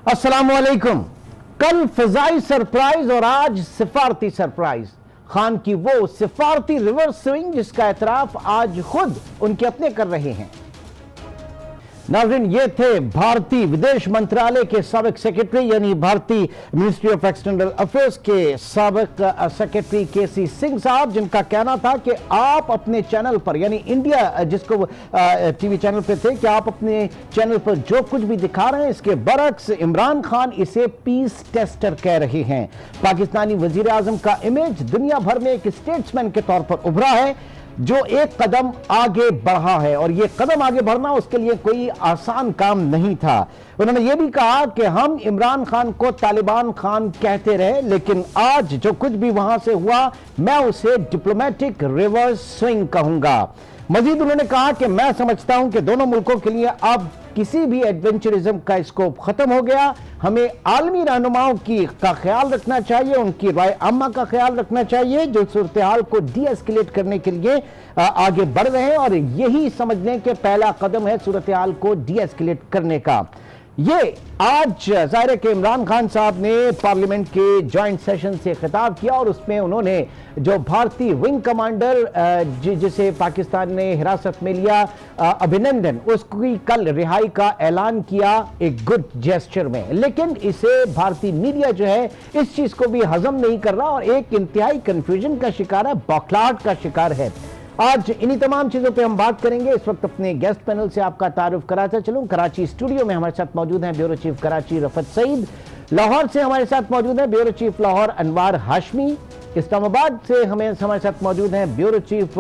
अस्सलामुअलैकुम। कल फिजाई सरप्राइज और आज सिफारती सरप्राइज। खान की वो सिफारती रिवर्स स्विंग जिसका एतराफ आज खुद उनके अपने कर रहे हैं। नाज़रीन, ये थे भारतीय विदेश मंत्रालय के साबिक सेक्रेटरी यानी भारतीय मिनिस्ट्री ऑफ एक्सटर्नल अफेयर्स के साबिक सेक्रेटरी केसी सिंह साहब, जिनका कहना था कि आप अपने चैनल पर यानी इंडिया जिसको टीवी चैनल पे थे कि आप अपने चैनल पर जो कुछ भी दिखा रहे हैं इसके बरक्स इमरान खान इसे पीस टेस्टर कह रहे हैं। पाकिस्तानी वजीर आजम का इमेज दुनिया भर में एक स्टेट्समैन के तौर पर उभरा है जो एक कदम आगे बढ़ा है और यह कदम आगे बढ़ना उसके लिए कोई आसान काम नहीं था। उन्होंने यह भी कहा कि हम इमरान खान को तालिबान खान कहते रहे, लेकिन आज जो कुछ भी वहां से हुआ मैं उसे डिप्लोमेटिक रिवर्स स्विंग कहूंगा। मजीद उन्होंने कहा कि मैं समझता हूं कि दोनों मुल्कों के लिए अब किसी भी एडवेंचरिज्म का स्कोप खत्म हो गया। हमें आलमी रहनुमाओं का ख्याल रखना चाहिए, उनकी राय आमा का ख्याल रखना चाहिए जो सूरत हाल को डी एस्केलेट करने के लिए आगे बढ़ रहे हैं और यही समझ लें कि पहला कदम है सूरत हाल को डी एस्केलेट करने का। ये आज जाहिर है कि इमरान खान साहब ने पार्लियामेंट के जॉइंट सेशन से खिताब किया और उसमें उन्होंने जो भारतीय विंग कमांडर जिसे पाकिस्तान ने हिरासत में लिया अभिनंदन, उसकी कल रिहाई का ऐलान किया एक गुड जेस्चर में। लेकिन इसे भारतीय मीडिया जो है इस चीज को भी हजम नहीं कर रहा और एक इंतहाई कंफ्यूजन का शिकार है, बौखलाहट का शिकार है। आज इन्हीं तमाम चीजों पे हम बात करेंगे। इस वक्त अपने गेस्ट पैनल से आपका तारुफ कराता चलूं। कराची स्टूडियो में हमारे साथ मौजूद हैं ब्यूरो चीफ कराची रफत सईद, लाहौर से हमारे साथ मौजूद हैं ब्यूरो चीफ लाहौर अनवार हाशमी, इस्लामाबाद से हमारे साथ मौजूद हैं ब्यूरो चीफ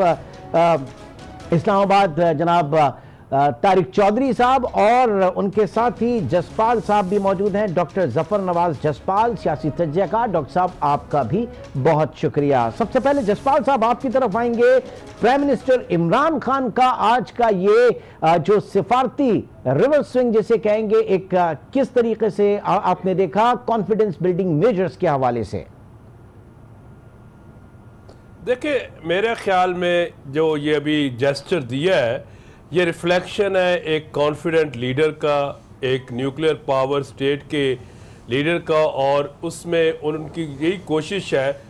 इस्लामाबाद जनाब तारिक चौधरी साहब और उनके साथ ही जसपाल साहब भी मौजूद हैं, डॉक्टर जफर नवाज जसपाल, सियासी तज्जियाकार। डॉक्टर साहब आपका भी बहुत शुक्रिया। सबसे पहले जसपाल साहब आपकी तरफ आएंगे। प्राइम मिनिस्टर इमरान खान का आज का ये जो सिफारती रिवर्स स्विंग जिसे कहेंगे एक किस तरीके से आपने देखा कॉन्फिडेंस बिल्डिंग मेजर्स के हवाले से? देखिए, मेरे ख्याल में जो ये अभी जेस्चर दिया है ये रिफ्लेक्शन है एक कॉन्फिडेंट लीडर का, एक न्यूक्लियर पावर स्टेट के लीडर का, और उसमें उनकी यही कोशिश है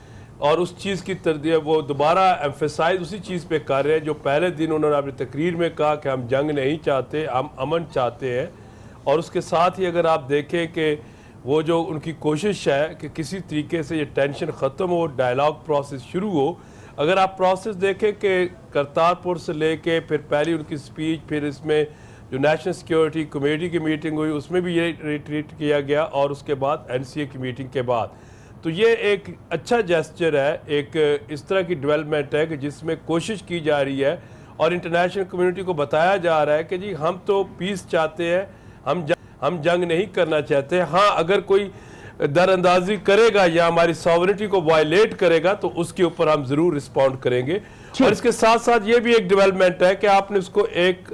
और उस चीज़ की तरदीद वो दोबारा एम्फेसाइज उसी चीज़ पे कर रहे हैं जो पहले दिन उन्होंने अपनी तकरीर में कहा कि हम जंग नहीं चाहते, हम अमन चाहते हैं। और उसके साथ ही अगर आप देखें कि वो जो उनकी कोशिश है कि किसी तरीके से ये टेंशन ख़त्म हो, डायलॉग प्रोसेस शुरू हो। अगर आप प्रोसेस देखें कि करतारपुर से लेके फिर पहली उनकी स्पीच, फिर इसमें जो नेशनल सिक्योरिटी कमेटी की मीटिंग हुई उसमें भी ये रिट्रीट किया गया और उसके बाद एनसीए की मीटिंग के बाद, तो ये एक अच्छा जेस्चर है, एक इस तरह की डेवलपमेंट है कि जिसमें कोशिश की जा रही है और इंटरनेशनल कम्युनिटी को बताया जा रहा है कि जी हम तो पीस चाहते हैं, हम जंग नहीं करना चाहते। हाँ, अगर कोई दरअंदाजी करेगा या हमारी सॉवरेनिटी को वायलेट करेगा तो उसके ऊपर हम जरूर रिस्पॉन्ड करेंगे। और इसके साथ साथ ये भी एक डेवलपमेंट है कि आपने उसको एक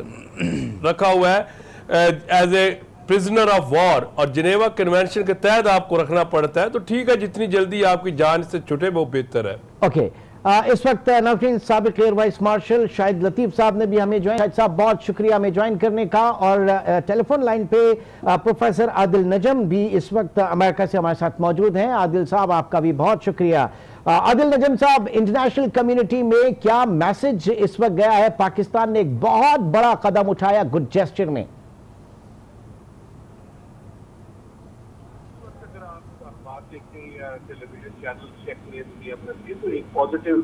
रखा हुआ है as a prisoner of war और जिनेवा कन्वेंशन के तहत आपको रखना पड़ता है, तो ठीक है, जितनी जल्दी आपकी जान से छुटे वो बेहतर है। ओके, इस वक्त नाज़रीन साबिक एयर वाइस मार्शल शाहिद लतीफ़ साहब ने भी हमें ज्वाइन। शाहिद साहब बहुत शुक्रिया हमें ज्वाइन करने का। और टेलीफोन लाइन पे प्रोफेसर आदिल नजम भी इस वक्त अमेरिका से हमारे साथ मौजूद हैं। आदिल साहब आपका भी बहुत शुक्रिया। आदिल नजम साहब, इंटरनेशनल कम्युनिटी में क्या मैसेज इस वक्त गया है? पाकिस्तान ने एक बहुत बड़ा कदम उठाया गुड जेस्चर में। टेलीविजन चैनल चेक करिए दुनिया भर के, तो एक पॉजिटिव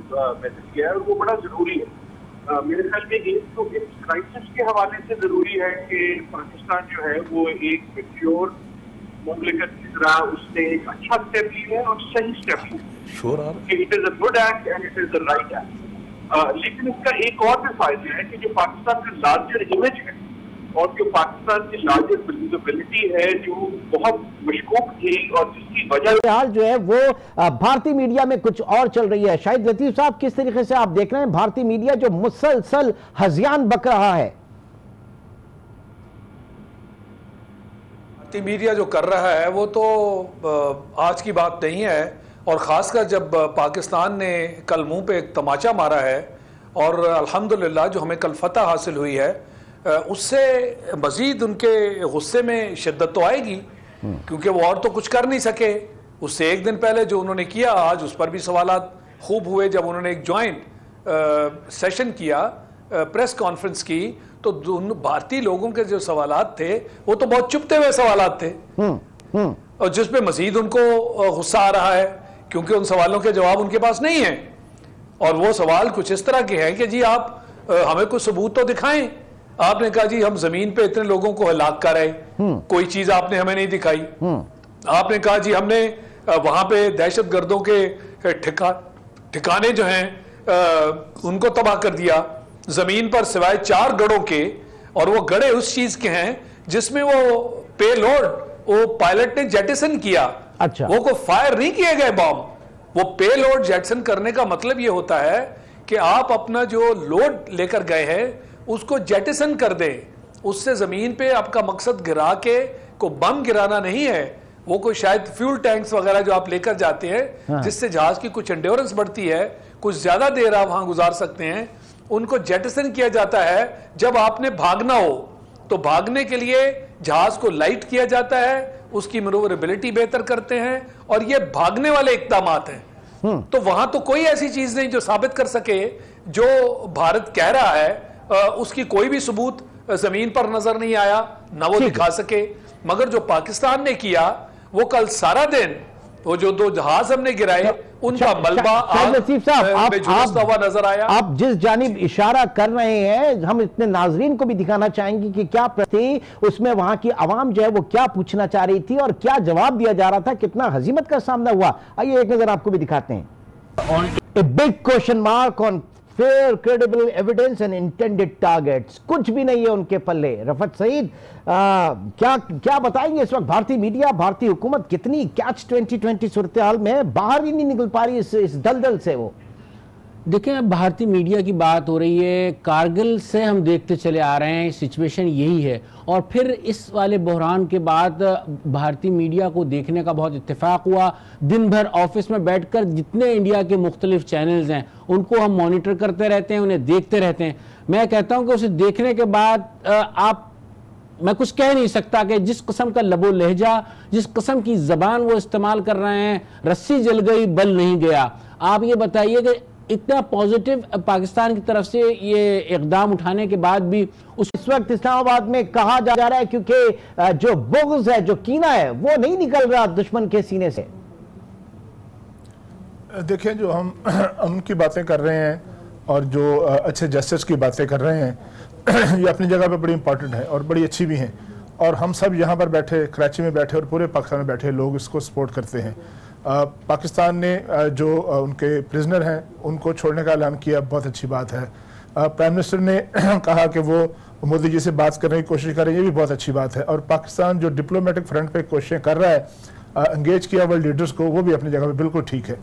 मैसेज किया है और वो बड़ा जरूरी है। मेरे ख्याल में एक तो इस क्राइसिस के हवाले से जरूरी है कि पाकिस्तान जो है वो एक मैच्योर मुमलिकत की तरह उसने एक अच्छा स्टेप लिया है और सही स्टेप लिया है। It is a good act and it is the right act. लेकिन इसका एक और भी फायदा है कि जो पाकिस्तान का लार्जर इमेज है और जो पाकिस्तान की लार्जर विजिबिलिटी है जो बहुत मशकूक थी और जिसकी वजह हाल जो है वो भारतीय मीडिया में कुछ और चल रही है। शाहिद लतीफ साहब, किस तरीके से आप देख रहे हैं भारतीय मीडिया जो मुसलसल हज़ियान बक रहा है? भारतीय मीडिया जो कर रहा है वो तो आज की बात नहीं है, और ख़ासकर जब पाकिस्तान ने कल मुंह पे एक तमाचा मारा है और अल्हम्दुलिल्लाह जो हमें कल फतह हासिल हुई है उससे मज़ीद उनके गुस्से में शिद्दत तो आएगी, क्योंकि वो और तो कुछ कर नहीं सके। उससे एक दिन पहले जो उन्होंने किया, आज उस पर भी सवालात खूब हुए। जब उन्होंने एक जॉइंट सेशन किया, प्रेस कॉन्फ्रेंस की, तो भारतीय लोगों के जो सवालात थे वो तो बहुत चुपते हुए सवालात थे, और जिस पे मजीद उनको गुस्सा आ रहा है क्योंकि उन सवालों के जवाब उनके पास नहीं है। और वो सवाल कुछ इस तरह के हैं कि जी आप हमें कुछ सबूत तो दिखाएं। आपने कहा जी हम जमीन पे इतने लोगों को हलाक कर रहे, कोई चीज आपने हमें नहीं दिखाई। आपने कहा जी हमने वहां पे दहशतगर्दों के ठिकाने जो हैं उनको तबाह कर दिया जमीन पर, सिवाय 4 गढ़ों के, और वो गढ़े उस चीज के हैं जिसमें वो पेलोड वो पायलट ने जेटिसन किया। अच्छा, वो को फायर नहीं किए गए बॉम्ब। वो पेलोड जेटिसन करने का मतलब ये होता है कि आप अपना जो लोड लेकर गए हैं उसको जेटिसन कर दें। उससे जमीन पे आपका मकसद गिरा के को बम गिराना नहीं है, वो कोई शायद फ्यूल टैंक्स वगैरह जो आप लेकर जाते हैं, हाँ, जिससे जहाज की कुछ एंड्योरेंस बढ़ती है, कुछ ज्यादा देर आप वहां गुजार सकते हैं, उनको जेटिसन किया जाता है। जब आपने भागना हो तो भागने के लिए जहाज को लाइट किया जाता है, उसकी मैन्यूवरेबिलिटी बेहतर करते हैं, और ये भागने वाले इक़दामात हैं। तो वहां तो कोई ऐसी चीज नहीं जो साबित कर सके जो भारत कह रहा है, उसकी कोई भी सबूत जमीन पर नजर नहीं आया, ना वो दिखा सके। मगर जो पाकिस्तान ने किया वो कल सारा दिन वो जो 2 जहाज हमने गिराए उनका मलबा नसीब साहब हुआ नजर आया। आप जिस जानिब इशारा कर रहे हैं, हम इतने नाजरीन को भी दिखाना चाहेंगे कि क्या थी उसमें, वहां की आवाम जो है वो क्या पूछना चाह रही थी और क्या जवाब दिया जा रहा था, कितना हजीमत का सामना हुआ। आइए एक नजर आपको भी दिखाते हैं। A big question mark on fair, credible evidence and intended targets। कुछ भी नहीं है उनके पल्ले। रफत सईद, क्या बताएंगे इस वक्त भारतीय मीडिया, भारतीय हुकूमत कितनी कैच 2020 सूरत हाल में बाहर ही नहीं निकल पा रही इस दलदल से? वो देखें, भारतीय मीडिया की बात हो रही है, कारगिल से हम देखते चले आ रहे हैं सिचुएशन यही है, और फिर इस वाले बहरान के बाद भारतीय मीडिया को देखने का बहुत इत्तेफाक हुआ। दिन भर ऑफिस में बैठकर जितने इंडिया के मुख्तलिफ चैनल्स हैं उनको हम मॉनिटर करते रहते हैं, उन्हें देखते रहते हैं। मैं कहता हूं कि उसे देखने के बाद मैं कुछ कह नहीं सकता कि जिस किस्म का लबो लहजा, जिस किस्म की जबान वो इस्तेमाल कर रहे हैं, रस्सी जल गई बल नहीं गया। आप ये बताइए कि इतना पॉजिटिव पाकिस्तान की तरफ से ये इकदाम उठाने के बाद भी इस वक्त इस्लामाबाद में कहा जा रहा है क्योंकि जो बुग़्ज़ है, जो कीना है, वो नहीं निकल रहा दुश्मन के सीने से। देखें, जो हम उनकी बातें कर रहे हैं और जो अच्छे जस्टिस की बातें कर रहे हैं ये अपनी जगह पे बड़ी इंपॉर्टेंट है और बड़ी अच्छी भी हैं, और हम सब यहाँ पर बैठे, कराची में बैठे और पूरे पाकिस्तान में बैठे लोग इसको सपोर्ट करते हैं। पाकिस्तान ने जो उनके प्रिजनर हैं उनको छोड़ने का ऐलान किया, बहुत अच्छी बात है। प्राइम मिनिस्टर ने कहा कि वो मोदी जी से बात करने की कोशिश करें, ये भी बहुत अच्छी बात है। और पाकिस्तान जो डिप्लोमेटिक फ्रंट पे कोशिशें कर रहा है, एंगेज किया वर्ल्ड लीडर्स को, वो भी अपनी जगह पे बिल्कुल ठीक है।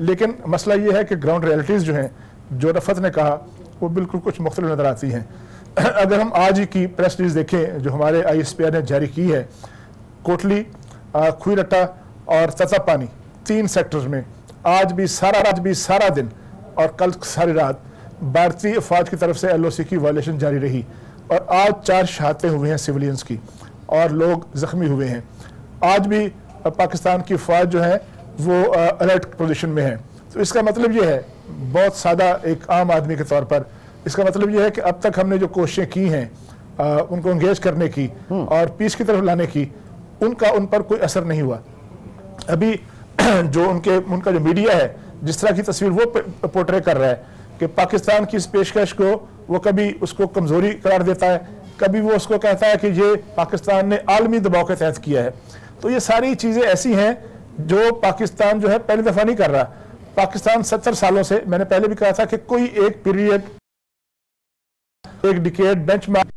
लेकिन मसला ये है कि ग्राउंड रियलिटीज़ जो हैं, जो रफत ने कहा, वो बिल्कुल कुछ मुख्तलिफ नज़र आती हैं। अगर हम आज ही की प्रेस रिलीज देखें जो हमारे ISPR ने जारी की है, कोटली, खुईरट्टा और ततापानी 3 सेक्टर्स में आज भी सारा दिन और कल सारी रात भारतीय फौज की तरफ से LOC की वायलेशन जारी रही, और आज 4 शहादतें हुई हैं सिविलियंस की और लोग जख्मी हुए हैं। आज भी पाकिस्तान की फौज जो है वो अलर्ट पोजीशन में है। तो इसका मतलब ये है, बहुत सादा एक आम आदमी के तौर पर, इसका मतलब ये है कि अब तक हमने जो कोशिशें की हैं उनको एंगेज करने की और पीस की तरफ लाने की, उन पर कोई असर नहीं हुआ। अभी जो उनका जो मीडिया है, जिस तरह की तस्वीर वो पोर्ट्रे कर रहा है कि पाकिस्तान की इस पेशकश को वो कभी उसको कमजोरी करार देता है, कभी वो उसको कहता है कि ये पाकिस्तान ने आलमी दबाव के तहत किया है। तो ये सारी चीज़ें ऐसी हैं जो पाकिस्तान जो है पहली दफ़ा नहीं कर रहा। पाकिस्तान 70 सालों से, मैंने पहले भी कहा था कि कोई एक पीरियड, एक डिकेड, बेंचमार्क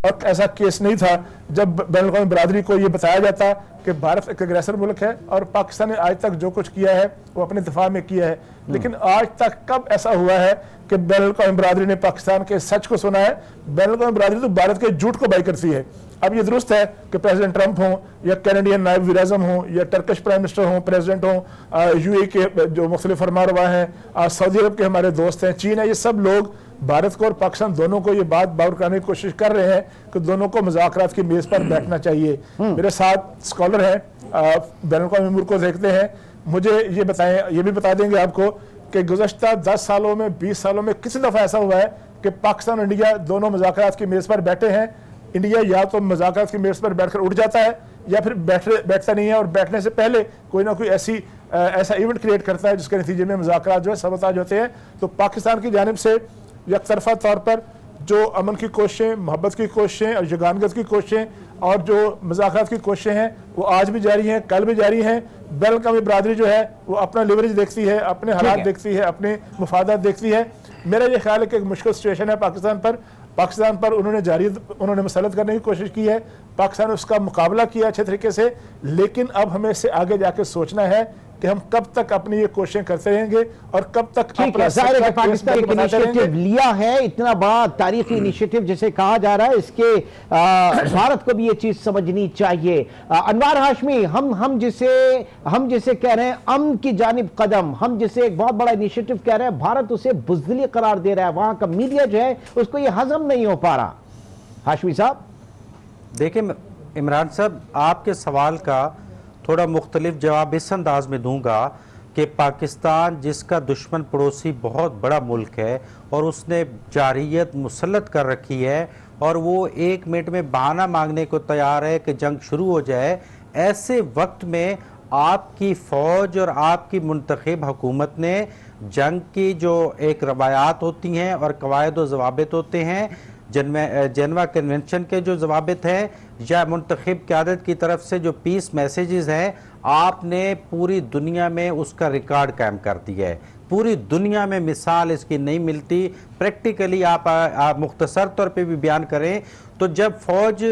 और ऐसा केस नहीं था जब बैनुल-अक़वामी बरादरी को ये बताया जाता कि भारत एक अग्रेसर मुल्क है और पाकिस्तान ने आज तक जो कुछ किया है वो अपने दिफा में किया है। लेकिन आज तक कब ऐसा हुआ है कि बैनुल-अक़वामी बरादरी ने पाकिस्तान के सच को सुना है? बैनुल-अक़वामी बरादरी तो भारत के झूठ को बाई करती है। अब ये दुरुस्त है कि प्रेसिडेंट ट्रंप हों या कैनेडियन नायब वज़ीर-ए-आज़म हों या टर्किश प्राइम मिनिस्टर हों, प्रेसिडेंट हों, UAE के जो मुख्तलिफ फरमारवा हैं, सऊदी अरब के हमारे दोस्त हैं, चीन है, ये सब लोग भारत को और पाकिस्तान दोनों को ये बात बावर करने की कोशिश कर रहे हैं कि दोनों को मुज़ाकरात की मेज पर बैठना चाहिए। मेरे साथ स्कॉलर हैं, बैनुल-अक़वामी उमूर को देखते हैं, मुझे ये बताएं, ये भी बता देंगे आपको कि गुज़श्ता 10 सालों में 20 सालों में किसी दफ़ा ऐसा हुआ है कि पाकिस्तान और इंडिया दोनों मुज़ाकरात की मेज़ पर बैठे हैं, इंडिया या तो मुज़ाकरात की मेज़ पर बैठकर उठ जाता है या फिर बैठता नहीं है और बैठने से पहले कोई ना कोई ऐसा इवेंट क्रिएट करता है जिसके नतीजे में मुज़ाकरात जो है सबताज होते हैं। तो पाकिस्तान की जानिब से यकतरफा तौर पर जो अमन की कोशिशें, मोहब्बत की कोशिशें और यगानगत की कोशिशें और जो मुज़ाकरात की कोशिशें हैं वो आज भी जारी हैं, कल भी जारी हैं। बैनुल-अक़वामी बरादरी जो है वो अपना लिवरेज देखती है, अपने हालात देखती है, अपने मुफादात देखती है। मेरा ये ख्याल है कि एक मुश्किल सिचुएशन है पाकिस्तान पर उन्होंने मसलत करने की कोशिश की है, पाकिस्तान ने उसका मुकाबला किया अच्छे तरीके से, लेकिन अब हमें इससे आगे जाके सोचना है कि हम कब तक अपनी ये कोशिशें करते रहेंगे और कब तक पाकिस्तान एक इनिशिएटिव लिया है, इतना बड़ा तारीखी इनिशिएटिव जिसे कहा जा रहा है, इसके भारत को भी ये चीज समझनी चाहिए। अनवार हाशमी, हम जिसे कह रहे हैं अमन की जानिब कदम, हम जिसे एक बहुत बड़ा इनिशिएटिव कह रहे हैं, भारत उसे बुज़दिली करार दे रहा है, वहां का मीडिया जो है उसको ये हजम नहीं हो पा रहा। हाशमी साहब देखिए, इमरान साहब आपके सवाल का थोड़ा मुख्तलिफ जवाब इस अंदाज में दूंगा कि पाकिस्तान जिसका दुश्मन पड़ोसी बहुत बड़ा मुल्क है और उसने जारहियत मुसल्लत कर रखी है और वो 1 मिनट में बहाना मांगने को तैयार है कि जंग शुरू हो जाए, ऐसे वक्त में आपकी फ़ौज और आपकी मुंतखब हुकूमत ने जंग की जो एक रवायात होती हैं और कवायद व ज़वाबित होते हैं, जेनेवा कन्वेंशन के जो ज़वाबित हैं या मुंतखब क़यादत की तरफ से जो पीस मैसेजेस हैं, आपने पूरी दुनिया में उसका रिकॉर्ड कायम कर दिया है। पूरी दुनिया में मिसाल इसकी नहीं मिलती। प्रैक्टिकली आप मुख्तसर तौर पे भी बयान करें तो जब फौज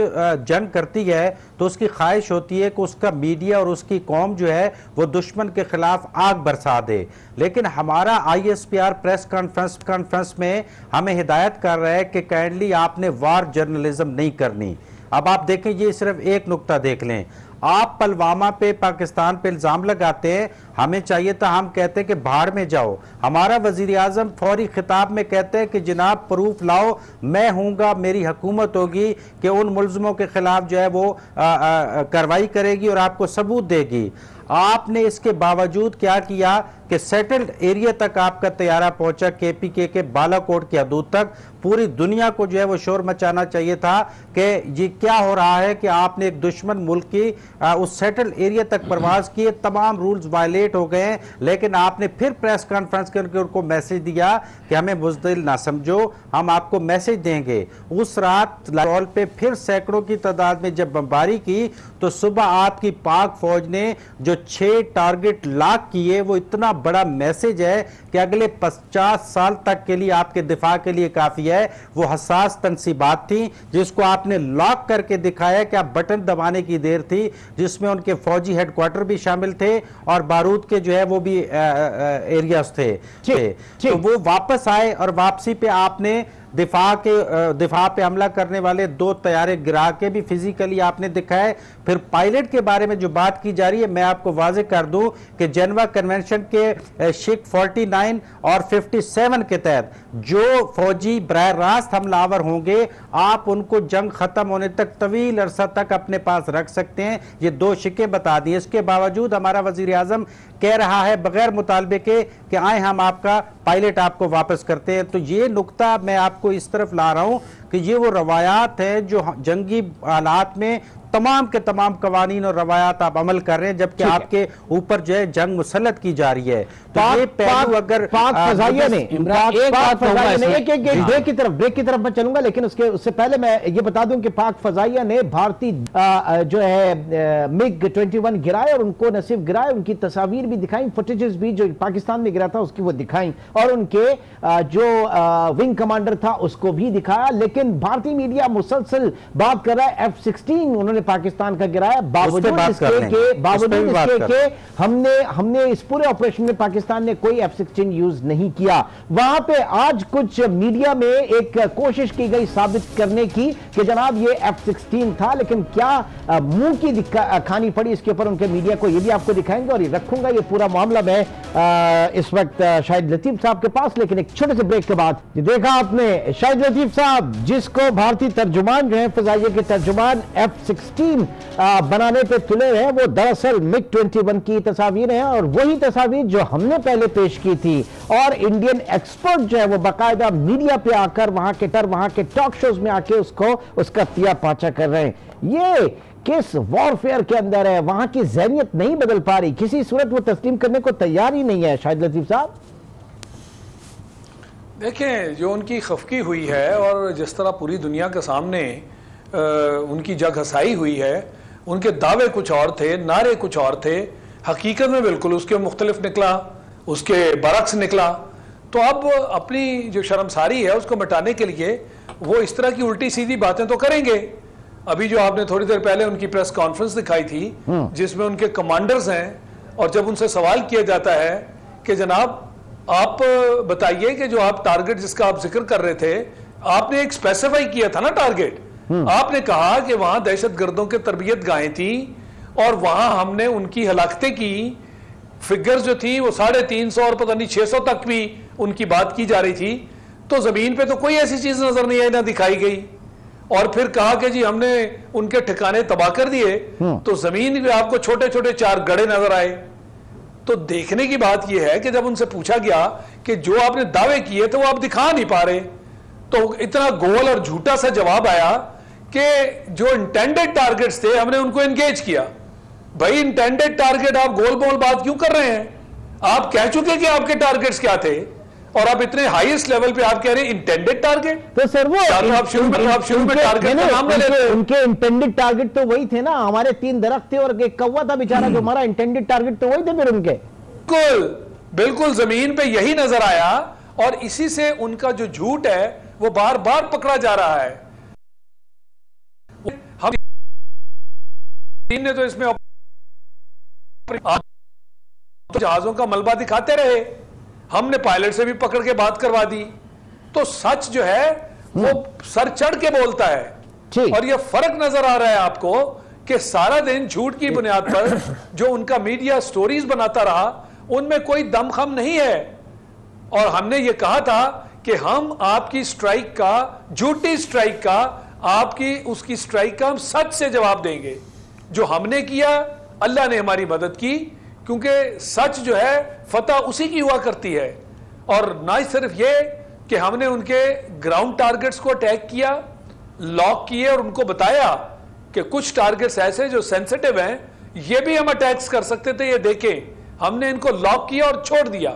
जंग करती है तो उसकी ख्वाहिश होती है कि उसका मीडिया और उसकी कौम जो है वो दुश्मन के खिलाफ आग बरसा दे, लेकिन हमारा ISPR प्रेस कॉन्फ्रेंस में हमें हिदायत कर रहा है कि काइंडली आपने वार जर्नलिज्म नहीं करनी। अब आप देखें, ये सिर्फ एक नुक्ता देख लें, आप पुलवामा पे पाकिस्तान पे इल्ज़ाम लगाते हैं, हमें चाहिए था हम कहते हैं कि भाड़ में जाओ। हमारा वज़ीर आज़म फौरी खिताब में कहते हैं कि जनाब प्रूफ लाओ, मैं हूँगा, मेरी हुकूमत होगी कि उन मुल्ज़िमों के खिलाफ जो है वो कार्रवाई करेगी और आपको सबूत देगी। आपने इसके बावजूद क्या किया कि सेटल्ड एरिया तक आपका तैयारा पहुंचा, KPK के बालाकोट की हदूद तक। पूरी दुनिया को जो है वो शोर मचाना चाहिए था कि ये क्या हो रहा है कि आपने एक दुश्मन मुल्क की उस सेटल्ड एरिया तक परवाज किए, तमाम रूल्स वायलेट हो गए, लेकिन आपने फिर प्रेस कॉन्फ्रेंस करके उनको मैसेज दिया कि हमें बुज़दिल ना समझो, हम आपको मैसेज देंगे। उस रात लाहौर पे फिर सैकड़ों की तादाद में जब बमबारी की तो सुबह आपकी पाक फौज ने जो 6 टारगेट लॉक किए, वो इतना बड़ा मैसेज है कि अगले 50 साल तक के लिए आपके दिफा के लिए काफी है। वो हसास तनसीबात थी जिसको आपने लॉक करके दिखाया कि आप बटन दबाने की देर थी, जिसमें उनके फौजी हेडक्वार्टर भी शामिल थे और बारूद के जो है वो भी एरियाज थे। तो वो वापस आए और वापसी पे आपने दिफा पे हमला करने वाले 2 तैयारे गिरा के भी फिजिकली आपने दिखाया। फिर पायलट के बारे में जो बात की जा रही है, मैं आपको वाज़ेह कर दूं कि जेनेवा कन्वेंशन के शिक 49 और 57 के तहत जो फौजी बराह रास्त हमलावर होंगे, आप उनको जंग खत्म होने तक तवील अरसा तक अपने पास रख सकते हैं। ये 2 शिकें बता दी। इसके बावजूद हमारा वजीर आजम कह रहा है बगैर मुतालबे के कि आए हम आपका पायलट आपको वापस करते हैं। तो ये नुक्ता मैं आपको इस तरफ ला रहा हूं कि ये वो रवायात है जो जंगी हालात में तमाम के तमाम कवानीन और रवायात आप अमल कर रहे हैं, जबकि आपके ऊपर जो है जंग मुसल्लत की जा रही है। तो ये पहलू अगर पाक फजाइया ने ब्रेक की तरफ मैं चलूंगा, लेकिन उससे पहले मैं ये बता दूं कि पाक फजाइया ने भारतीय जो है MiG-21 गिराए और उनको न सिर्फ गिराए, उनकी तस्वीर भी दिखाई, फुटेजेस भी जो पाकिस्तान में गिरा था उसकी वो दिखाई और उनके जो विंग कमांडर था उसको भी दिखाया। लेकिन भारतीय मीडिया मुसलसल बात कर रहा है F-16 उन्होंने हमने पाकिस्तान का गिराया, बावजूद उस पे बात कर लेंगे। के हमने इस पूरे ऑपरेशन में पाकिस्तान ने कोई F-16 यूज नहीं किया। वहां पे आज कुछ मीडिया में एक कोशिश की गई साबित करने की कि जनाब ये F-16 था, लेकिन क्या मुंह की खानी पड़ी, इसके ऊपर उनके मीडिया को, ये भी आपको दिखाएंगे और ये रखूंगा। ये पूरा मामला मैं इस वक्त शाहिद लतीफ साहब के पास, लेकिन एक छोटे से ब्रेक के बाद। देखा आपने शाहिद लतीफ साहब, जिसको भारतीय तर्जुमान जो है, फजाइये के तर्जुमान F-16 बनाने पे तुले हैं, वो दरअसल MiG-21 की तस्वीरें हैं और वही तस्वीर जो हमने पहले पेश की थी। और इंडियन एक्सपर्ट जो है वो बाकायदा मीडिया पे आकर वहां के टॉक शोज में आके उसका तिया पाचा कर रहे हैं। ये किस वॉरफेयर के अंदर है, वहां की ज़हनियत नहीं बदल पा रही, किसी सूरत वो तस्लीम करने को तैयार ही नहीं है। शाहिद लतीफ साहब देखें, जो उनकी खफकी हुई है और जिस तरह पूरी दुनिया के सामने उनकी जग हसाई हुई है, उनके दावे कुछ और थे, नारे कुछ और थे, हकीकत में बिल्कुल उसके मुख्तलिफ निकला, उसके बरक्स निकला। तो अब अपनी जो शर्मसारी है उसको मिटाने के लिए वो इस तरह की उल्टी सीधी बातें तो करेंगे। अभी जो आपने थोड़ी देर पहले उनकी प्रेस कॉन्फ्रेंस दिखाई थी जिसमें उनके कमांडर्स हैं, और जब उनसे सवाल किया जाता है कि जनाब आप बताइए कि जो आप टारगेट जिसका आप जिक्र कर रहे थे, आपने एक स्पेसिफाई किया था ना टारगेट, आपने कहा कि वहां दहशतगर्दों के तरबियत गाहें थी और वहां हमने उनकी हलाकतें की। फिगर्स जो थी वो 350 और पता नहीं 600 तक भी उनकी बात की जा रही थी। तो जमीन पे तो कोई ऐसी चीज नजर नहीं आई, ना दिखाई गई। और फिर कहा कि जी हमने उनके ठिकाने तबाह कर दिए, तो जमीन पे आपको छोटे छोटे 4 गड़े नजर आए। तो देखने की बात यह है कि जब उनसे पूछा गया कि जो आपने दावे किए थे वो आप दिखा नहीं पा रहे, तो इतना गोल और झूठा सा जवाब आया कि जो इंटेंडेड टारगेट्स थे हमने उनको एंगेज किया। भाई इंटेंडेड टारगेट आप गोल बोल बात क्यों कर रहे हैं? आप कह चुके कि आपके टारगेट्स क्या थे और आप इतने हाईएस्ट लेवल पे आप कह रहे हैं इंटेंडेड टारगेट। तो सर वो आप शुरू में टारगेट का नाम ले रहे, उनके इंटेंडेड टारगेट तो वही थे ना, हमारे 3 दरख्त थे और एक कौवा था बेचारा, जो हमारा इंटेंडेड टारगेट तो वही थे फिर उनके। बिल्कुल जमीन पे यही नजर आया और इसी से उनका जो झूठ है वो बार बार पकड़ा जा रहा है। हम ने तो इसमें जहाजों का मलबा दिखाते रहे, हमने पायलट से भी पकड़ के बात करवा दी। तो सच जो है वो सर चढ़ के बोलता है। और ये फर्क नजर आ रहा है आपको कि सारा दिन झूठ की बुनियाद पर जो उनका मीडिया स्टोरीज बनाता रहा, उनमें कोई दमखम नहीं है। और हमने ये कहा था कि हम आपकी स्ट्राइक का, झूठी स्ट्राइक का, आपकी उसकी स्ट्राइक का हम सच से जवाब देंगे। जो हमने किया, अल्लाह ने हमारी मदद की, क्योंकि सच जो है फतह उसी की हुआ करती है। और ना सिर्फ ये कि हमने उनके ग्राउंड टारगेट्स को अटैक किया, लॉक किए और उनको बताया कि कुछ टारगेट्स ऐसे जो सेंसिटिव हैं, ये भी हम अटैक्स कर सकते थे, ये देखें। हमने इनको लॉक किया और छोड़ दिया,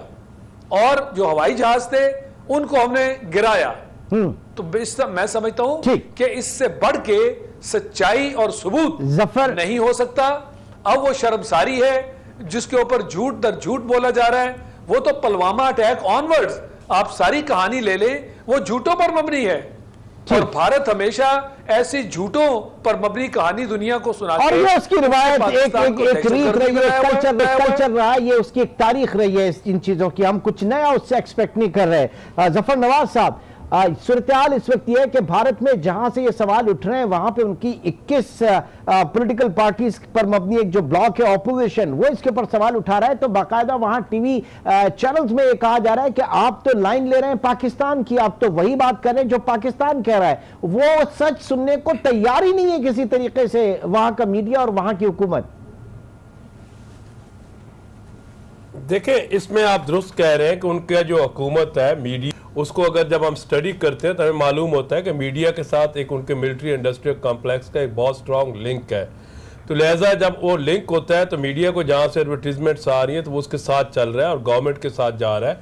और जो हवाई जहाज थे उनको हमने गिराया। तो मैं समझता हूं कि इससे बढ़ के सच्चाई और सबूत जफर नहीं हो सकता। अब वो शर्मसारी है जिसके ऊपर झूठ दर झूठ बोला जा रहा है, वो तो पुलवामा अटैक ऑनवर्ड्स आप सारी कहानी ले लें, वो झूठों पर मबनी है। और भारत हमेशा ऐसी झूठों पर मबनी कहानी दुनिया को सुनाती है। और ये उसकी रिवायत एक रीत रही है, कल्चर रहा है, ये उसकी एक तारीख रही है इन चीजों की। हम कुछ नया उससे एक्सपेक्ट नहीं कर रहे। जफर नवाज साहब, सूरत-ए-हाल इस वक्त यह है कि भारत में जहां से ये सवाल उठ रहे हैं वहां पे उनकी 21 पॉलिटिकल पार्टीज पर मबनी एक जो ब्लॉक है ऑपोजिशन, वो इसके ऊपर सवाल उठा रहा है। तो बाकायदा वहां टीवी चैनल्स में ये कहा जा रहा है कि आप तो लाइन ले रहे हैं पाकिस्तान की, आप तो वही बात कर रहे हैं जो पाकिस्तान कह रहा है। वो सच सुनने को तैयार ही नहीं है किसी तरीके से वहां का मीडिया और वहां की हुकूमत। देखें, इसमें आप दुरुस्त कह रहे हैं कि उनका जो हुकूमत है, मीडिया, उसको अगर जब हम स्टडी करते हैं तो हमें मालूम होता है कि मीडिया के साथ एक उनके मिलिट्री इंडस्ट्रियल कॉम्प्लेक्स का एक बहुत स्ट्रॉन्ग लिंक है। तो लिहाजा जब वो लिंक होता है तो मीडिया को जहाँ से एडवर्टीजमेंट्स आ रही हैं तो वो उसके साथ चल रहा है और गवर्नमेंट के साथ जा रहा है।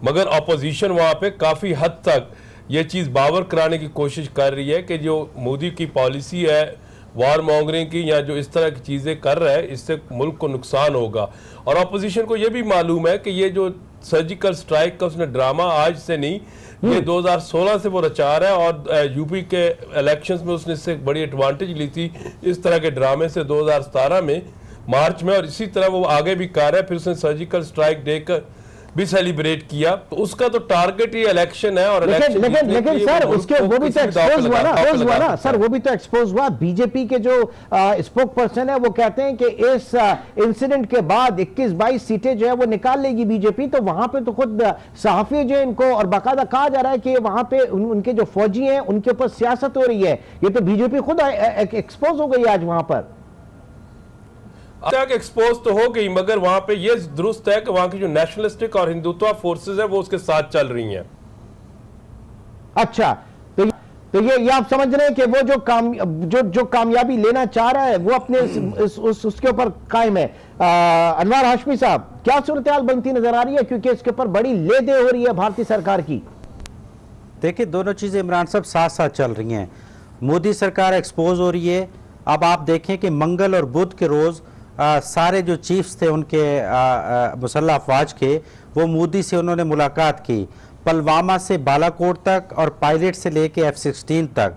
मगर अपोजिशन वहाँ पे काफ़ी हद तक ये चीज़ बावर कराने की कोशिश कर रही है कि जो मोदी की पॉलिसी है वार मॉन्गरिंग की, या जो इस तरह की चीज़ें कर रहा है, इससे मुल्क को नुकसान होगा। और अपोजिशन को ये भी मालूम है कि ये जो सर्जिकल स्ट्राइक का उसने ड्रामा आज से नहीं, ये 2016 से वो रचा रहा है और यूपी के इलेक्शंस में उसने इससे बड़ी एडवांटेज ली थी इस तरह के ड्रामे से 2017 में मार्च में, और इसी तरह वो आगे भी कर रहा है। फिर उसने सर्जिकल स्ट्राइक देकर भी सेलिब्रेट किया, तो उसका तो टारगेट ही इलेक्शन है। और लेकिन सर उसके वो भी तो एक्सपोज हुआ ना सर, वो भी तो एक्सपोज हुआ। बीजेपी के जो स्पोक पर्सन है वो कहते हैं कि इस इंसिडेंट के बाद 21-22 सीटें जो है वो निकाल लेगी बीजेपी। तो वहां पे तो खुद सहाफी जो है इनको और बाकायदा कहा जा रहा है कि वहां पे उनके जो फौजी हैं उनके ऊपर सियासत हो रही है। ये तो बीजेपी खुद एक्सपोज हो गई आज वहां पर। एक्सपोज तो हो गई, मगर वहां पे ये दुरुस्त है कि वहां की जो नेशनलिस्टिक और हिंदुत्व फोर्सेस है वो उसके साथ चल रही हैं। अच्छा, तो ये आप समझ रहे हैं कि वो जो कामयाबी लेना चाह रहा है वो अपने उसके ऊपर कायम है। अनवार हाशमी साहब, क्या सूरत हाल बनती नजर आ रही है, क्योंकि इसके ऊपर बड़ी ले-दे हो रही है भारतीय सरकार की। देखिए, दोनों चीजें इमरान साहब साथ साथ चल रही हैं। मोदी सरकार एक्सपोज हो रही है। अब आप देखें कि मंगल और बुध के रोज सारे जो चीफ्स थे उनके मुसल्लह अफवाज के, वो मोदी से उन्होंने मुलाकात की। पुलवामा से बालाकोट तक और पायलट से लेके F-16 तक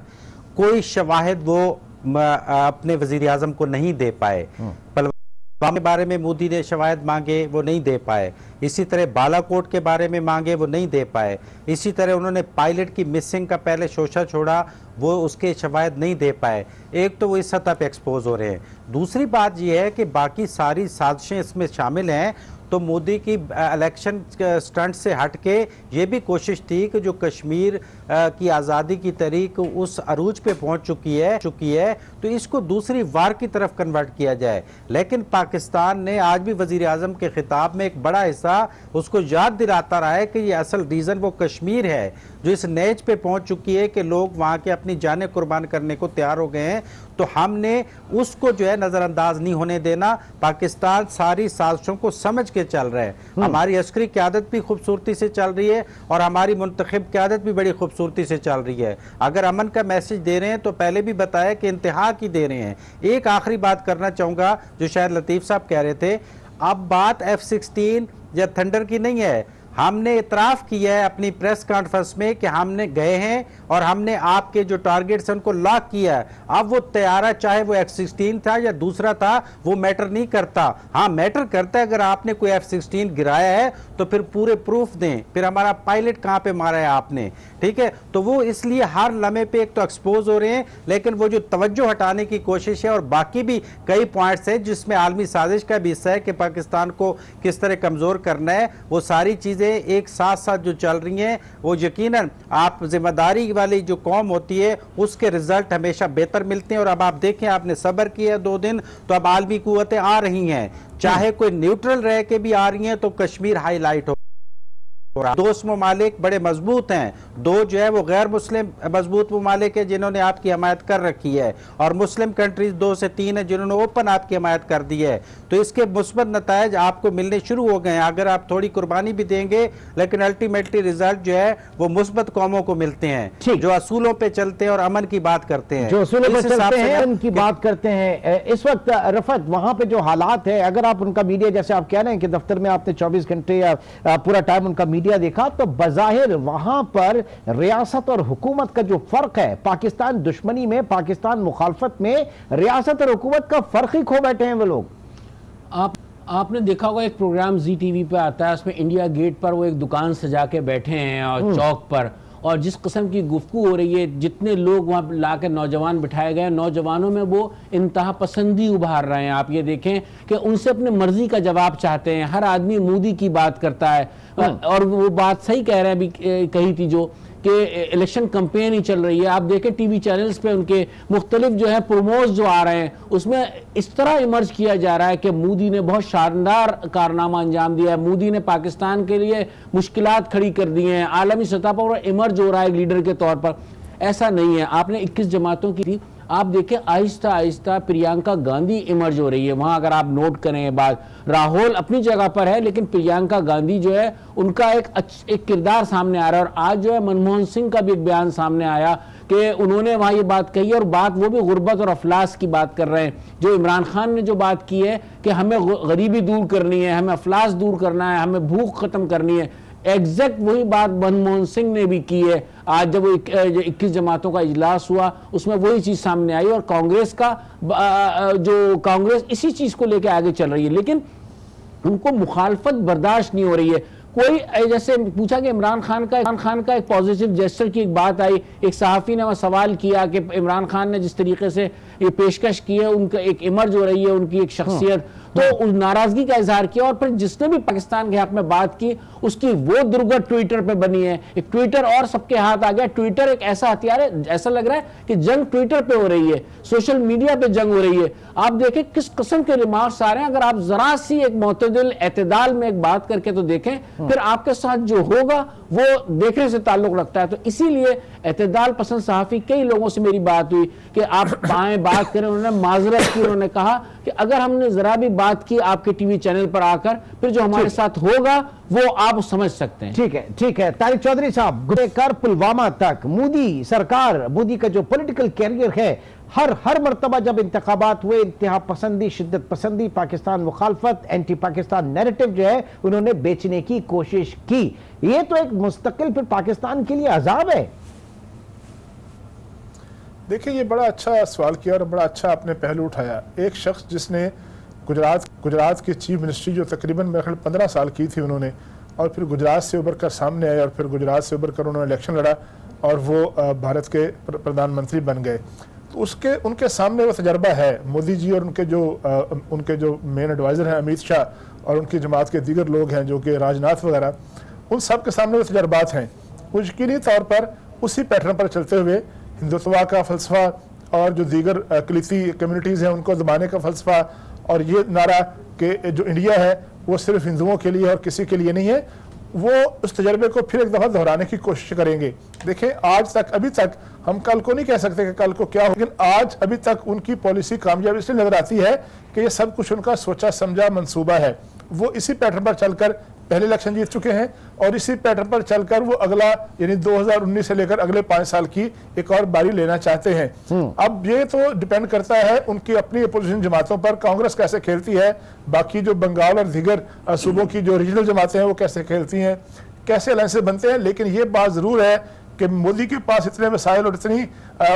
कोई शवाहिद वो अपने वजीर आजम को नहीं दे पाए। पुलवामा के बारे में मोदी ने शवाहिद मांगे, वो नहीं दे पाए। इसी तरह बालाकोट के बारे में मांगे, वो नहीं दे पाए। इसी तरह उन्होंने पायलट की मिसिंग का पहले शोशा छोड़ा, वो उसके शवाहिद नहीं दे पाए। एक तो वो इस सतह पे एक्सपोज हो रहे हैं। दूसरी बात यह है कि बाकी सारी साजिशें इसमें शामिल हैं। तो मोदी की इलेक्शन स्टंट से हट के ये भी कोशिश थी कि जो कश्मीर की आज़ादी की तहरीक उस अरूज पे पहुंच चुकी है तो इसको दूसरी वार की तरफ कन्वर्ट किया जाए। लेकिन पाकिस्तान ने आज भी वजीर आज़म के खिताब में एक बड़ा हिस्सा उसको याद दिलाता रहा है कि ये असल रीज़न वो कश्मीर है जो इस नेज पे पहुंच चुकी है कि लोग वहाँ के अपनी जानें कुर्बान करने को तैयार हो गए हैं। तो हमने उसको जो है नज़रअंदाज नहीं होने देना। पाकिस्तान सारी साजिशों को समझ के चल रहा है। हमारी अस्करी क़यादत भी खूबसूरती से चल रही है और हमारी मुंतखब क़यादत भी बड़ी खूबसूरती से चल रही है। अगर अमन का मैसेज दे रहे हैं तो पहले भी बताया कि इंतहा की दे रहे हैं। एक आखिरी बात करना चाहूँगा जो शायद लतीफ़ साहब कह रहे थे, अब बात F-16 या थंडर की नहीं है। हमने इतराफ़ किया है अपनी प्रेस कॉन्फ्रेंस में कि हमने गए हैं और हमने आपके जो टारगेट्स हैं उनको लॉक किया है। अब वो तैयारा चाहे वो F-16 था या दूसरा था, वो मैटर नहीं करता। हाँ, मैटर करता है अगर आपने कोई F-16 गिराया है तो फिर पूरे प्रूफ दें, फिर हमारा पायलट कहाँ पे मारा है आपने, ठीक है। तो वो इसलिए हर लम्हे पे एक तो एक्सपोज हो रहे हैं, लेकिन वो जो तवज्जो हटाने की कोशिश है और बाकी भी कई पॉइंट्स हैं जिसमें आलमी साजिश का भी हिस्सा है कि पाकिस्तान को किस तरह कमज़ोर करना है, वो सारी चीज़ें एक साथ साथ जो चल रही हैं, वो यकीनन आप जिम्मेदारी वाली जो कौम होती है उसके रिजल्ट हमेशा बेहतर मिलते हैं। और अब आप देखें, आपने सब्र किया 2 दिन, तो अब आलमी कुव्वतें आ रही हैं, चाहे कोई न्यूट्रल रह के भी आ रही हैं, तो कश्मीर हाईलाइट हो। 2 ममालिक बड़े मजबूत हैं, 2 जो है वो गैर मुस्लिम मजबूत ममालिक है जिन्होंने आपकी हमायत कर रखी है, और मुस्लिम कंट्रीज 2 से 3 है जिन्होंने ओपन आपकी हमायत कर दी है। तो इसके मुस्बत नतायज आपको मिलने शुरू हो गए हैं। अगर आप थोड़ी कुर्बानी भी देंगे, लेकिन अल्टीमेटली रिजल्ट जो है वो मुस्बत कौमों को मिलते हैं जो असूलों पे चलते हैं और अमन की बात करते हैं, जो असूलों पे चलते हैं, उनकी बात करते हैं। इस वक्त रफत वहां पे जो हालात है, अगर आप उनका मीडिया, जैसे आप कह रहे हैं कि दफ्तर में आपने 24 घंटे या पूरा टाइम उनका मीडिया देखा, तो बज़ाहिर वहां पर रियासत और हुकूमत का जो फर्क है, पाकिस्तान दुश्मनी में, पाकिस्तान मुखालफत में रियासत और हुकूमत का फर्क ही खो बैठे हैं वो लोग। आपने देखा होगा एक प्रोग्राम जी टीवी पे आता है, उसमें इंडिया गेट पर वो एक दुकान सजा के बैठे हैं और चौक पर, और जिस किस्म की गुफ्तगू हो रही है, जितने लोग वहाँ ला के नौजवान बिठाए गए, नौजवानों में वो इंतहा पसंदी उभार रहे हैं। आप ये देखें कि उनसे अपने मर्जी का जवाब चाहते हैं। हर आदमी मोदी की बात करता है, और वो बात सही कह रहे हैं, अभी कही थी जो कि इलेक्शन कैंपेन ही चल रही है। आप देखें टीवी चैनल्स पे उनके मुख्तलिफ जो है प्रोमोज जो आ रहे हैं, उसमें इस तरह इमर्ज किया जा रहा है कि मोदी ने बहुत शानदार कारनामा अंजाम दिया है, मोदी ने पाकिस्तान के लिए मुश्किलात खड़ी कर दी हैं, आलमी सतह पर इमर्ज हो रहा है लीडर के तौर पर। ऐसा नहीं है। आपने 21 जमातों की थी, आप देखें आहिस्ता आहिस्ता प्रियंका गांधी इमर्ज हो रही है वहां। अगर आप नोट करें बात, राहुल अपनी जगह पर है, लेकिन प्रियंका गांधी जो है उनका एक किरदार सामने आ रहा है। और आज जो है मनमोहन सिंह का भी एक बयान सामने आया कि उन्होंने वहां ये बात कही, और बात वो भी गुर्बत और अफलास की बात कर रहे हैं। जो इमरान खान ने जो बात की है कि हमें गरीबी दूर करनी है, हमें अफलास दूर करना है, हमें भूख खत्म करनी है, एग्जैक्ट वही बात मनमोहन सिंह ने भी की है। आज जब 21 जमातों का इजलास हुआ उसमें वही चीज सामने आई, और कांग्रेस का जो कांग्रेस इसी चीज को लेकर आगे चल रही है, लेकिन उनको मुखालफत बर्दाश्त नहीं हो रही है। कोई जैसे पूछा कि इमरान खान का एक पॉजिटिव जेस्चर की एक बात आई, एक सहाफ़ी ने वह सवाल किया कि इमरान खान ने जिस तरीके से ये पेशकश की है, उनका एक इमर्ज हो रही है उनकी एक शख्सियत, तो उस नाराजगी का इजहार किया। और फिर जिसने भी पाकिस्तान के हक में बात की उसकी वो दुर्गत ट्विटर पे बनी है। एक ट्विटर और सबके हाथ आ गया। ट्विटर एक ऐसा हथियार है, ऐसा लग रहा है कि जंग ट्विटर पे हो रही है, सोशल मीडिया पे जंग हो रही है। आप देखें किस किस्म के रिमार्क्स आ रहे हैं। अगर आप जरा सी एक मोतदिल एतदाल में एक बात करके तो देखें, फिर आपके साथ जो होगा वो देखने से ताल्लुक रखता है। तो इसीलिए एतदाल पसंद सहाफ़ी कई लोगों से मेरी बात हुई कि आप आए बात करें, उन्होंने माजरत की, उन्होंने कहा कि अगर हमने जरा भी बात की आपके टीवी चैनल पर आकर, फिर जो हमारे साथ होगा वो आप समझ सकते हैं। ठीक है तारिक चौधरी साहब, गुरेकर पुलवामा तक मोदी सरकार, मोदी का जो पॉलिटिकल कैरियर है, हर मर्तबा जब इंतखाबात हुए, इंतहा पसंदी, शिद्दत पसंदी, पाकिस्तान मुखालफत, एंटी पाकिस्तान नैरेटिव जो है उन्होंने बेचने की कोशिश की। ये तो एक मुस्तकिल फिर पाकिस्तान के लिए अजाब है। देखिए, ये बड़ा अच्छा सवाल किया और बड़ा अच्छा आपने पहलू उठाया। एक शख्स जिसने गुजरात की चीफ मिनिस्ट्री जो तकरीबन मेरे ख्याल 15 साल की थी उन्होंने, और फिर गुजरात से उभर कर सामने आए और फिर गुजरात से उभर कर उन्होंने इलेक्शन लड़ा और वो भारत के प्रधानमंत्री बन गए। तो उनके सामने वो तजर्बा है। मोदी जी और उनके जो मेन एडवाइज़र हैं अमित शाह और उनकी जमात के दीगर लोग हैं जो कि राजनाथ वगैरह, उन सब के सामने वो तजर्बात हैं। यकीनी तौर पर उसी पैटर्न पर चलते हुए हिंदुत्वा का फ़लसफ़ा और जो दीगर अक़लियती कम्युनिटीज़ हैं उनको दबाने का फ़लसफ़ा, और ये नारा कि जो इंडिया है वो सिर्फ हिंदुओं के लिए और किसी के लिए नहीं है, वो उस तजर्बे को फिर एक दफ़ा दोहराने की कोशिश करेंगे। देखें, आज तक अभी तक हम कल को नहीं कह सकते कि कल को क्या हो, लेकिन आज अभी तक उनकी पॉलिसी कामयाब इसलिए नजर आती है कि ये सब कुछ उनका सोचा समझा मंसूबा है। वो इसी पैटर्न पर चलकर पहले इलेक्शन जीत चुके हैं और इसी पैटर्न पर चलकर वो अगला यानी 2019 से लेकर अगले 5 साल की एक और बारी लेना चाहते हैं। अब ये तो डिपेंड करता है उनकी अपनी अपोजिशन जमातों पर, कांग्रेस कैसे खेलती है, बाकी जो बंगाल और दीगर सूबों की जो रीजनल जमातें हैं वो कैसे खेलती हैं, कैसे अलायंसेस बनते हैं। लेकिन ये बात जरूर है कि मोदी के पास इतने वसाइल और इतनी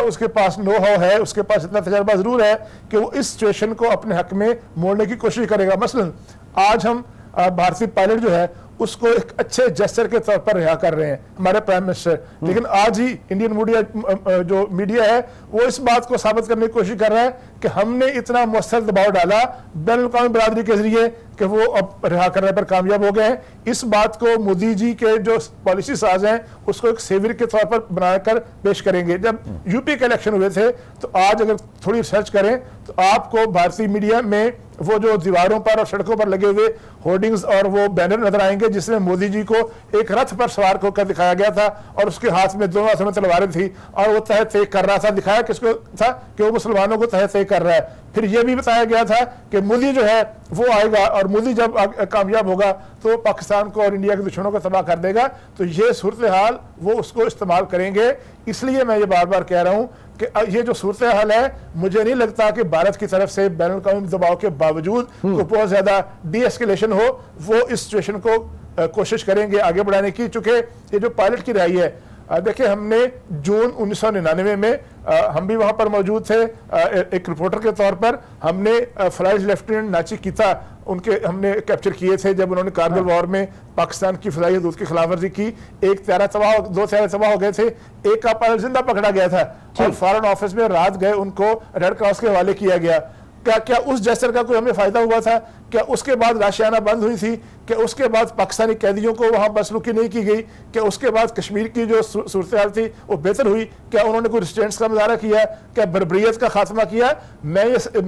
उसके पास नो हाउ है, उसके पास इतना तजर्बा जरूर है कि वो इस सिचुएशन को अपने हक में मोड़ने की कोशिश करेगा। मसलन आज हम भारतीय पायलट जो है उसको एक अच्छे जेस्चर के तौर पर रिहा कर रहे हैं हमारे प्राइम मिनिस्टर, लेकिन आज ही इंडियन मीडिया है वो इस बात को साबित करने की कोशिश कर रहा है कि हमने इतना मुअस्सर दबाव डाला बैनुल-अक़वामी बरादरी के जरिए कि वो अब रिहा करने पर कामयाब हो गए हैं। इस बात को मोदी जी के जो पॉलिसी साज हैं उसको एक सेवियर के तौर पर बनाकर पेश करेंगे। जब यूपी के इलेक्शन हुए थे तो आज अगर थोड़ी रिसर्च करें तो आपको भारतीय मीडिया में वो जो दीवारों पर और सड़कों पर लगे हुए होर्डिंग्स और वो बैनर नजर आएंगे जिसमें मोदी जी को एक रथ पर सवार होकर दिखाया गया था और उसके हाथ में दोनों हाथों में तलवारें थी और वो तह तय कर रहा था। दिखाया किसको था कि वो मुसलमानों को तह तय कर रहा है। फिर यह भी बताया गया था कि मोदी जो है वो आएगा और मोदी जब कामयाब होगा तो पाकिस्तान को और इंडिया के दुश्मनों को तबाह कर देगा। तो ये सूरत हाल वो उसको इस्तेमाल करेंगे। इसलिए मैं ये बार बार कह रहा हूँ कि ये जो सूरत हाल है मुझे नहीं लगता कि भारत की तरफ से बैनुल-अक़वामी दबाव के बावजूद तो बहुत ज्यादा डी-एस्केलेशन हो। वो इस सिचुएशन को कोशिश करेंगे आगे बढ़ाने की। चूंकि ये जो पायलट की रही है, देखिए हमने जून 1999 में हम भी वहां पर मौजूद थे एक रिपोर्टर के तौर पर। हमने फ्लाइट लेफ्टिनेंट नाची कीता उनके हमने कैप्चर किए थे जब उन्होंने कारगिल वॉर में पाकिस्तान की फिजाई हदूद की खिलाफवर्जी की। एक त्यारा तबाह, 2 त्यारे तबाह हो गए थे, एक का पायलट जिंदा पकड़ा गया था और फॉरेन ऑफिस में रात गए उनको रेड क्रॉस के हवाले किया गया। क्या उस जेस्चर का कोई हमें फायदा हुआ था? क्या उसके बाद राशियाना बंद हुई थी? क्या उसके बाद पाकिस्तानी कैदियों को वहां बसलूकी नहीं की गई? क्या उसके बाद कश्मीर की जो सूरत हाल थी वो बेहतर हुई? क्या उन्होंने कोई रिस्ट्रेंट्स का मुजाहरा किया? क्या बर्बरियत का खात्मा किया? मैं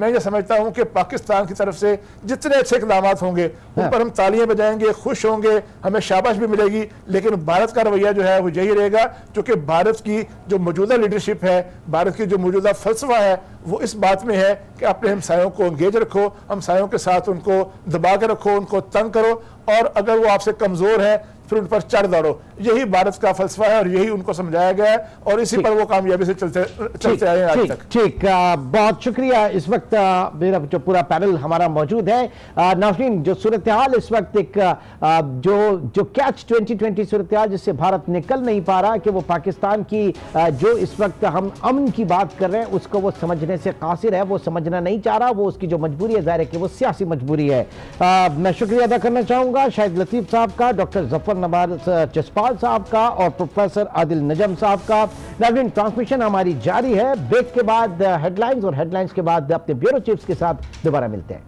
ये समझता हूं कि पाकिस्तान की तरफ से जितने अच्छे इक़दाम होंगे उन पर हम तालियां बजाएंगे, खुश होंगे, हमें शाबाश भी मिलेगी। लेकिन भारत का रवैया जो है वो यही रहेगा क्योंकि भारत की जो मौजूदा लीडरशिप है, भारत की जो मौजूदा फलसफा है वो इस बात में है कि अपने हमसायों को एंगेज रखो, हमसायों के साथ उनको दबा के रखो, उनको तंग करो और अगर वो आपसे कमजोर है फिर उन पर चढ़ दौड़ो। यही भारत का फलसफा है और यही उनको समझाया गया है और इसी पर वो कामयाबी से चलते आए हैं आज तक। ठीक, बहुत शुक्रिया। इस वक्त मेरा जो पूरा पैनल हमारा मौजूद है। नाज़रीन, जो सूरत हाल इस वक्त एक जो कैच 2020 सूरत हाल जिससे भारत निकल नहीं पा रहा कि वो पाकिस्तान की जो इस वक्त हम अमन की बात कर रहे हैं उसको वो समझने से कासिर है, वो समझना नहीं चाह रहा। वो उसकी जो मजबूरी है जाहिर है कि वो सियासी मजबूरी है। मैं शुक्रिया अदा करना चाहूंगा शाहिद लतीफ साहब का, डॉक्टर जफर नवाज जसपाल साहब का और प्रोफेसर आदिल नजम साहब का। नाज़रीन, ट्रांसमिशन हमारी जारी है। ब्रेक के बाद हेडलाइंस और हेडलाइंस के बाद अपने ब्यूरो चीफ्स के साथ दोबारा मिलते हैं।